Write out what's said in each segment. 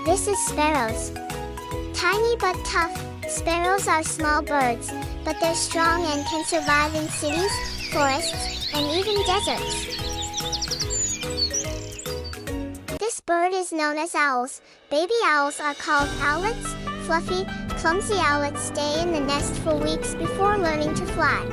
This is sparrows. Tiny but tough, sparrows are small birds, but they're strong and can survive in cities, forests, and even deserts. This bird is known as owls. Baby owls are called owlets. Fluffy, clumsy owlets stay in the nest for weeks before learning to fly.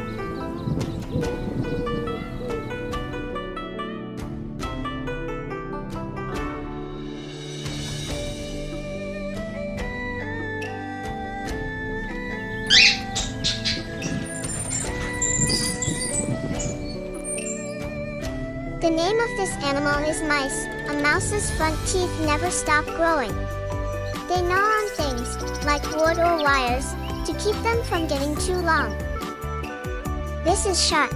The name of this animal is mice. A mouse's front teeth never stop growing. They gnaw on things, like wood or wires, to keep them from getting too long. This is shark.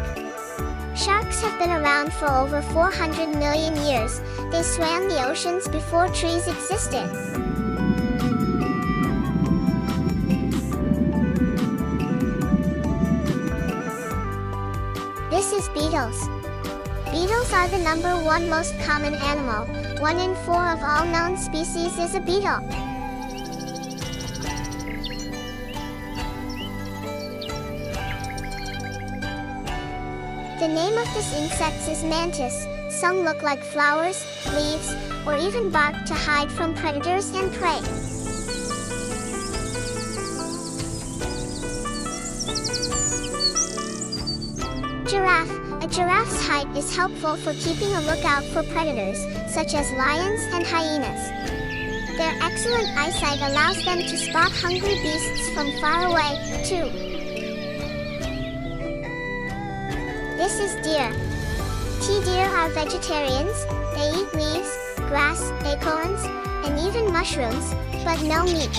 Sharks have been around for over 400 million years. They swam the oceans before trees existed. This is beetles. Beetles are the #1 most common animal. 1 in 4 of all known species is a beetle. The name of this insect is mantis. Some look like flowers, leaves, or even bark to hide from predators and prey. Giraffe. A giraffe's height is helpful for keeping a lookout for predators, such as lions and hyenas. Their excellent eyesight allows them to spot hungry beasts from far away, too. This is deer. Deer are vegetarians. They eat leaves, grass, acorns, and even mushrooms, but no meat.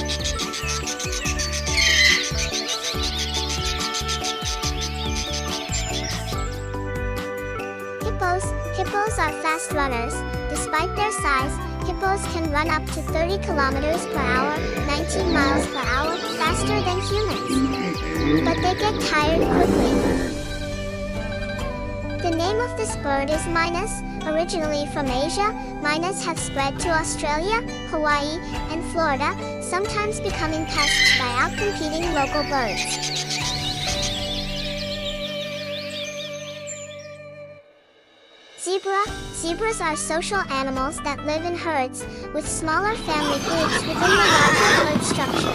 Hippos are fast runners. Despite their size, hippos can run up to 30 kilometers per hour, 19 miles per hour, faster than humans. But they get tired quickly. The name of this bird is mynas. Originally from Asia, mynas have spread to Australia, Hawaii, and Florida, sometimes becoming pests by outcompeting local birds. Zebras are social animals that live in herds, with smaller family groups within the larger herd structure.